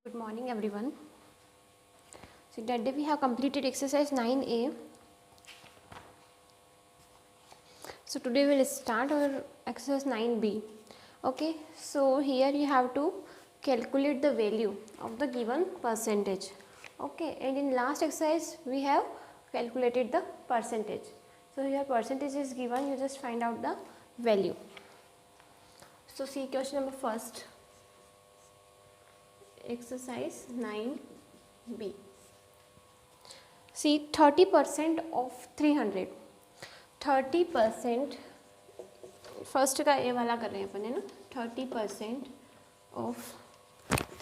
Good morning everyone. So that day we have completed exercise 9a. So today we will start our exercise 9b. Okay, so here you have to calculate the value of the given percentage. Okay, and in last exercise we have calculated the percentage. So here percentage is given, you just find out the value. So see question number first. Exercise 9b. See 30% of 300. 30% first का ए वाला कर रहे हैं अपन है ना. 30% of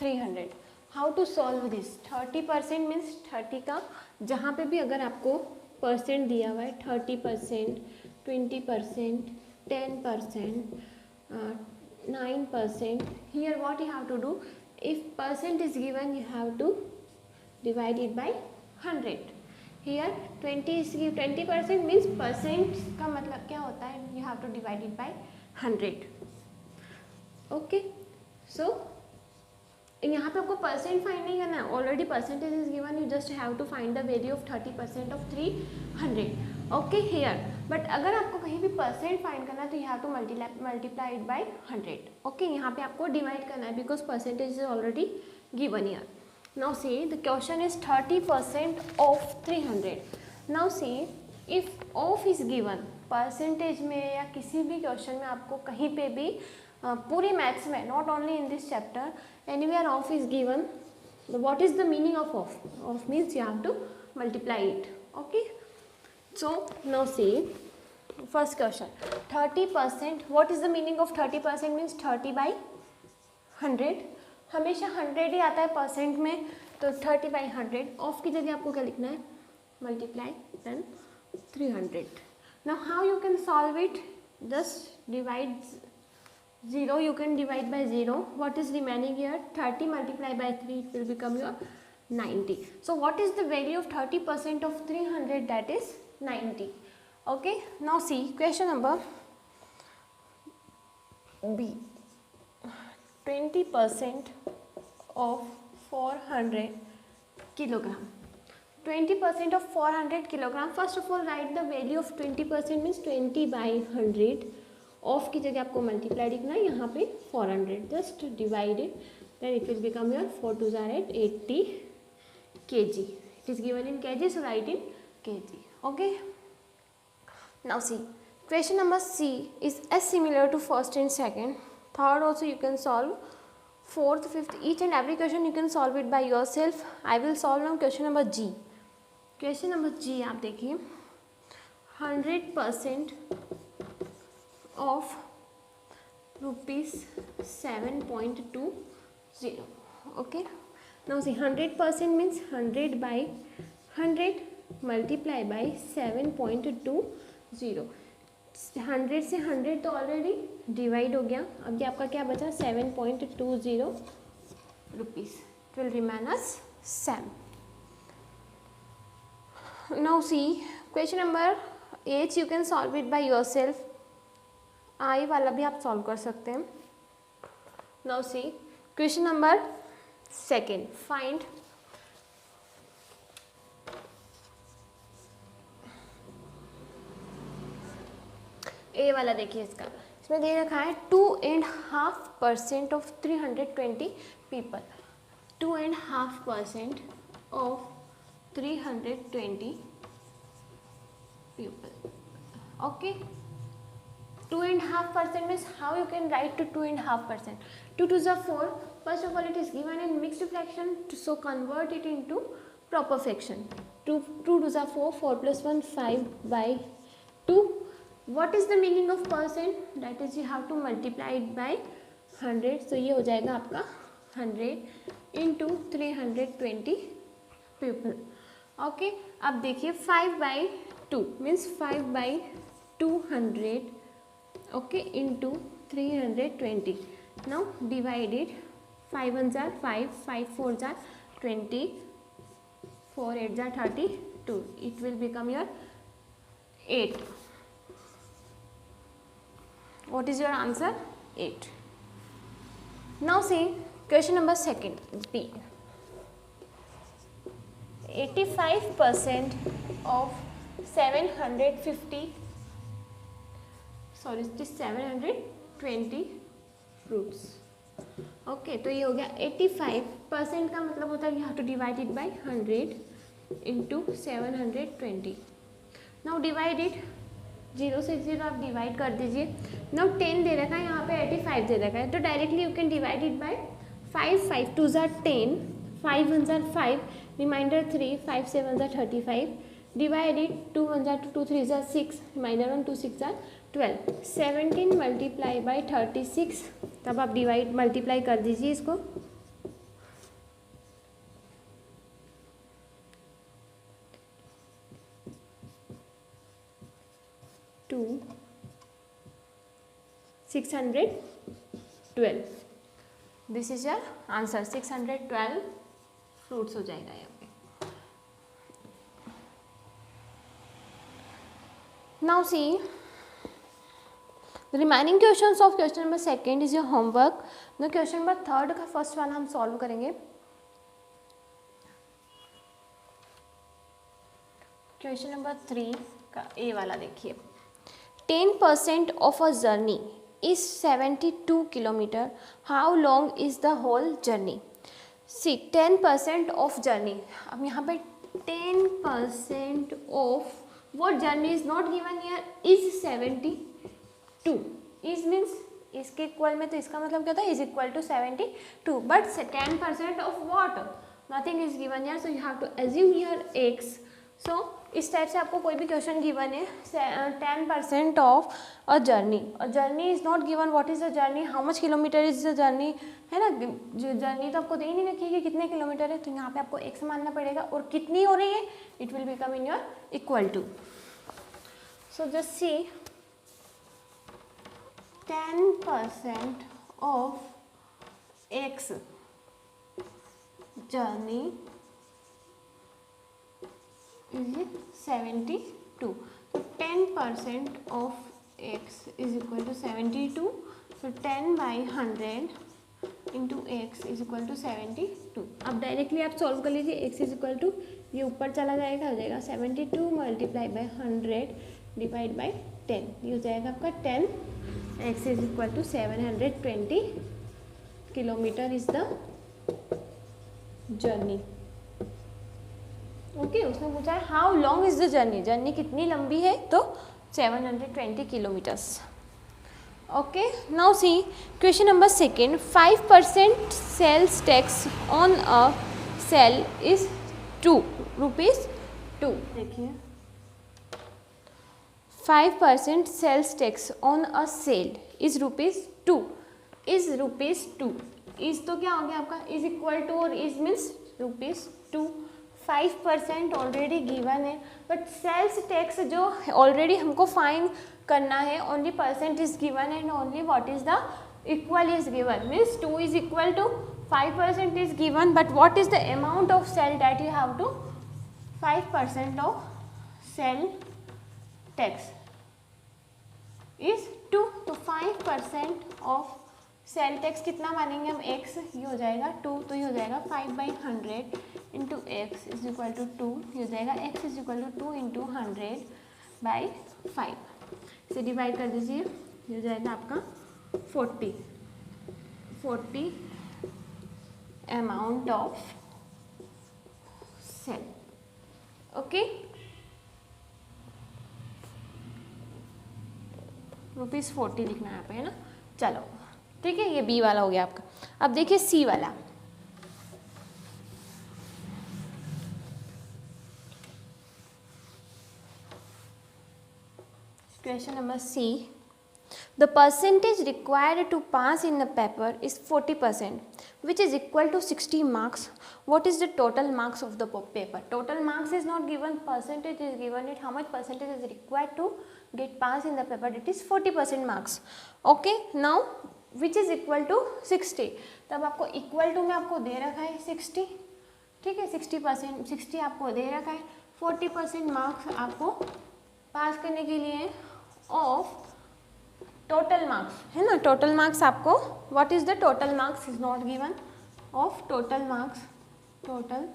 300. How to solve this. 30% means 30 का जहाँ पे भी अगर आपको परसेंट दिया हुआ है 30%, 20%, 10%, 9%. Here what you have to do, if percent is given you have to divide it by 100. Here 20% means percent का मतलब क्या होता है, you have to divide it by 100. Okay, so यहाँ पे आपको परसेंट फाइंड नहीं करना है, already percentage is given, you just have to find the value of 30% of 300. Okay here, but अगर आपको कहीं भी परसेंट फाइंड करना है तो you have to multiply it by 100. Okay, यहाँ पे आपको डिवाइड करना है because percentage is already given here. Now see the question is 30% of 300. Now see if of is given percentage में या किसी भी क्वेश्चन में आपको कहीं पे भी पूरी मैथ्स में, not only in this chapter, anywhere of is given, what is the meaning of of? Of means you have to multiply it. Okay, so now see first question 30%. What is the meaning of 30%? means 30 by 100. हमेशा 100 ही आता है percent में, तो 30 by 100. Of की जगह आपको क्या लिखना है, multiply then 300. Now how you can solve it, just divide 0, you can divide by 0. what is remaining here, 30 multiplied by 3, it will become your 90. So what is the value of 30% of 300? That is 90. Okay, now see question number B. 20% of 400 kilogram. 20% of 400 kilogram. First of all write the value of 20% means 20 by 100. Of की जगह आपको multiply लिखना है, यहाँ पे 400, just divide it, then it will become your 4 2 जार 8 80 kg. It is given in kg, so write in kg. Okay, now see question number C is as similar to first and second. Third also you can solve. Fourth, fifth, each and every question you can solve it by yourself. I will solve now question number G. Question number G आप देखिए, 100% of rupees 7.20. Okay, now see 100% means 100 by 100 multiply by 7.20. 100 से 100 तो already divide हो गया, अब ये आपका क्या बचा 7.20 rupees. It will remain as same. Now see question number H, you can solve it by yourself. I वाला भी आप सॉल्व कर सकते हैं. Now see question number second, find A वाला. देखिए इसका, इसमें दे रखा है 2.5% of 320 people. 2.5% of 320 people. Okay, 2.5% means how you can write to 2.5%. 2 2s are 4. First of all it is given in mixed fraction, so convert it into proper fraction. 2 2s are 4, 4 plus 1 5 by 2. What is the meaning of percent? That is you have to multiply it by 100. So ये हो जाएगा आपका 100 into 320 people. Okay, अब देखिए 5 by 2 means 5 by 200. Okay, into 320. Now divide it. 5 1s are 5, 5 4s are 20, 4 8s are 32. It will become your 8. What is your answer? 8. Now see question number second B, 85% of 750 sorry 720 fruits. Okay, तो ये हो गया 85% का मतलब होता है you have to divide it by 100 into 720। Now divide it, 0 से 0 आप डिवाइड कर दीजिए। नाउ 10 दे रखा है, यहाँ पे 85 दे रखा है, तो directly you can divide it by 5, 5 2 ज़ार 10, 5 1 ज़ार 5, रिमाइंडर 3, 5 7 ज़ार 35, डिवाइड इट 2 1 ज़ार 2, 2 3 ज़ार 6, रिमाइंडर 1, 2 6 ज़ार 12, 17 मल्टीप्लाई बाई 36, तब आप डिवाइड मल्टीप्लाई कर दीजिए इसको। To 612, this is your answer. 612 fruits हो जाएगा यहाँ पे। Now see the remaining questions of question number second is your homework. The question number third का फर्स्ट वन हम सॉल्व करेंगे। क्वेश्चन नंबर 3 का ए वाला देखिए, 10% of a journey is 72 kilometer. How long is the whole journey? See, 10% of journey. अब यहाँ पे 10% of what journey is not given here is 72. Is means इसके इक्वल में, तो इसका मतलब क्या था, is equal to 72. But 10% of what? Nothing is given here, so you have to assume here x. So इस टाइप से आपको कोई भी क्वेश्चन गिवन है, 10% of a journey, a journey is not given, what is the journey, how much kilometre is the journey, है ना। जो journey तो आपको दे ही नहीं रखी है कि कितने किलोमीटर है, तो यहाँ पे आपको x मानना पड़ेगा, और कितनी हो रही है, it will become in your equal to. So just see 10% of x journey is 72. So 10% of x is equal to 72. So 10 by 100 into x is equal to 72. अब डायरेक्टली आप सॉल्व कर लीजिए। x is equal to, ये ऊपर चला जाएगा, हो जाएगा 72 मल्टीप्लाई बाई 100 डिवाइड बाई 10, ये हो जाएगा आपका 10। x is equal to 720 kilometre is the journey. Okay, उसने पूछा है how long is the journey, journey कितनी लंबी है, तो 720 kilometres. Okay, now see question number second, 5% sales tax on a sale is 2 rupees 2। देखिए 5% sales tax on a sale is rupees 2, is rupees 2, is तो क्या हो गया आपका, इज इक्वल टू, और is means rupees 2। 5% already given है, but sales tax जो already हमको फाइन करना है, only percent is given and only what is the equal is given, means 2 is equal to 5% is given, but what is the amount of sale that you have to, 5% of sale tax is 2, तो 5% of sale tax कितना मानेंगे हम, x, ये हो जाएगा 2, तो ये हो जाएगा 5/100 into x is equal to 2, ये हो जाएगा x is equal to 2 into 100/5, इसे डिवाइड कर दीजिए, ये हो जाएगा आपका 40 अमाउंट ऑफ सेल। ओके, ₹40 लिखना है यहाँ पे, है ना। चलो ठीक है, ये बी वाला हो गया आपका। अब देखिए सी वाला, question number C, the percentage required to pass in the paper is 40%, which is equal to 60 marks. What is the total marks of the paper? Total marks is not given, percentage is given it, how much percentage is required to get pass in the paper, it is 40% marks. Okay, now which is equal to 60, तब आपको equal to में आपको दे रखा है 60, ठीक है, 60% 60 आपको दे रखा है, 40% मार्क्स आपको पास करने के लिए ऑफ टोटल मार्क्स, है ना। टोटल मार्क्स आपको, what is the total marks is not given, of total marks, total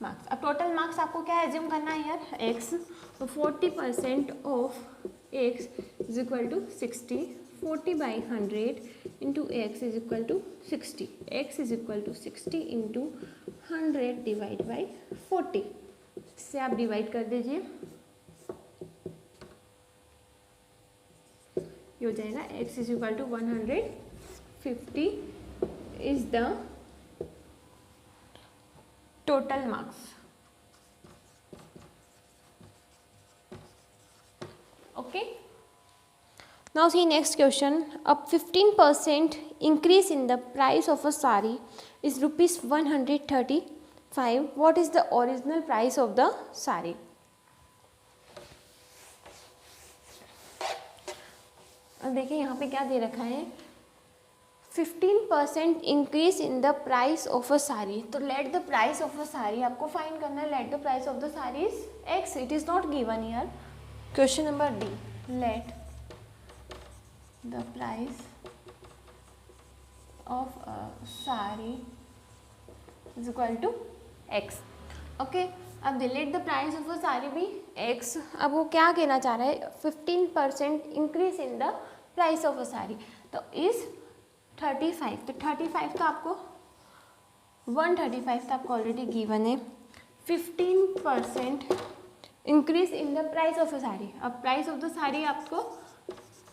marks. अब टोटल मार्क्स आपको क्या एज्यूम करना है यार, एक्स, तो 40% of x is equal to 60, 40/100 into x is equal to 60, x is equal to 60 into 100 divide by 40, इससे आप divide कर दीजिए, ये हो जाएगा x is equal to 150 is the total marks. Okay, now C next question. अब 15% increase in the price of a sari is ₹135. What is the original price of the sari? अब देखिए यहाँ पे क्या दे रखा है, 15% increase in the price of a sari. तो let the price of a sari आपको फाइंड करना है। Let the price of the sari is x, it is not given here. Question number D, let the price of a sari is equal to x. Okay, अब let the price of a sari भी x. अब वो क्या कहना चाह रहा है, 15% increase in the price of a sari, तो इज 35। तो 35 तो आपको 135 तो आपको ऑलरेडी गिवन है। 15% increase in the price of a sari. अब प्राइस ऑफ द साड़ी आपको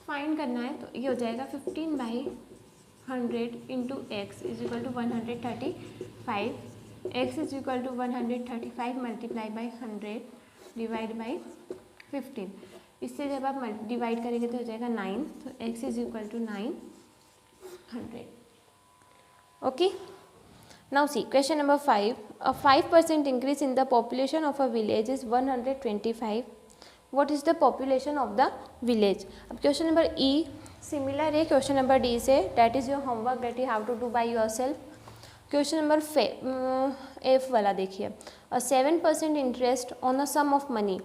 फाइंड करना है, तो ये हो जाएगा 15/100 into x is equal to 135। X is equal to 135 multiply by 100 divide by 15। इससे जब आप डिवाइड करेंगे तो हो जाएगा 9, तो x is equal to 900। Okay, now see question number 5। A 5% increase in the population of a village is 125। What is the population of the village? अब question number E similar है क्वेश्चन नंबर डी से, that is your homework that you have to do by yourself. Question number F वाला देखिए, a 7% interest on a sum of money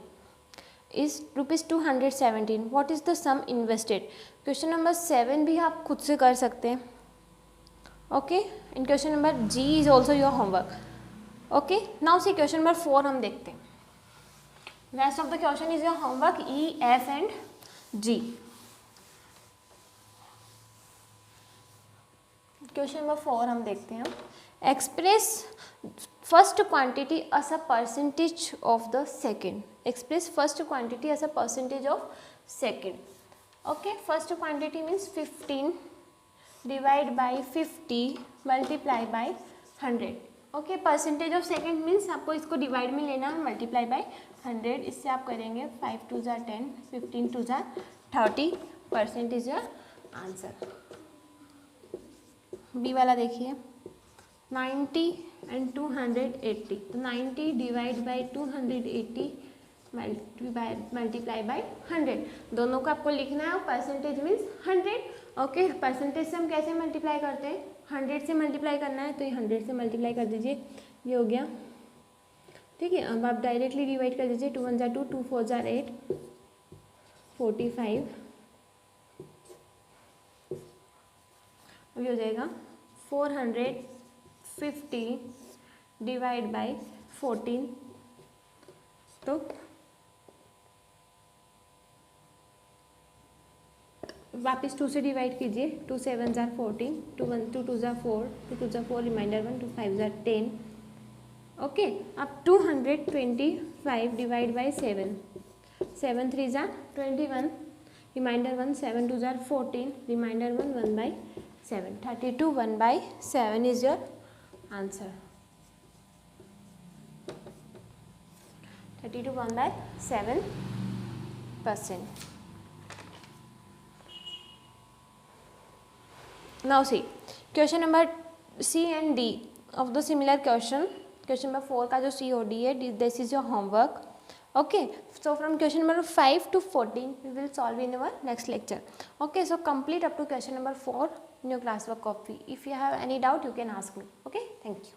is ₹217। What is the sum invested? Question number 7 भी आप खुद से कर सकते हैं। Okay, in question number G is also your homework. Okay, now see question number 4 हम देखते हैं। Rest of the question is your homework, E, F and G. Question number 4 हम देखते हैं। Express first quantity as a percentage of the second. Express first quantity as a percentage of second. Okay, first quantity means 15 divide by 50 multiply by 100। Okay, percentage of second means आपको इसको divide में लेना है, multiply by 100। इससे आप करेंगे 5 2 ज़ा 10, 15 2 ज़ा 30। Percent is your answer. B वाला देखिए, 90 एंड 280। तो 90 डिवाइड बाई 280 मल्टीप्लाई बाई 100। दोनों को आपको लिखना है और परसेंटेज मीन्स 100। ओके, परसेंटेज से हम कैसे मल्टीप्लाई करते हैं, 100 से मल्टीप्लाई करना है, तो ये 100 से मल्टीप्लाई कर दीजिए, ये हो गया। ठीक है, अब आप डायरेक्टली डिवाइड कर दीजिए, 2 1 ज़ा 2, 2 4 ज़ा 8, 45। अब ये हो जाएगा 450 डिवाइड बाई 14। तो वापस 2 से डिवाइड कीजिए, 2 7 ज़ा 14, 2 2 ज़ा 4, 2 2 ज़ा 4 रिमाइंडर 1, 2 5 ज़ा 10। ओके, अब 225 डिवाइड बाई 7, 7 3 ज़ा 21, रिमाइंडर 1, 7 2 ज़ा 14, reminder 1, 1/7, 32 1/7 is your answer. 32 1/7%. Now see question number C and D of the similar question. Question number 4 का जो C और D है, this is your homework. Okay, so from question number 5 to 14 we will solve in our next lecture. Okay, so complete up to question number 4 in your classwork copy. If you have any doubt you can ask me. Okay, thank you.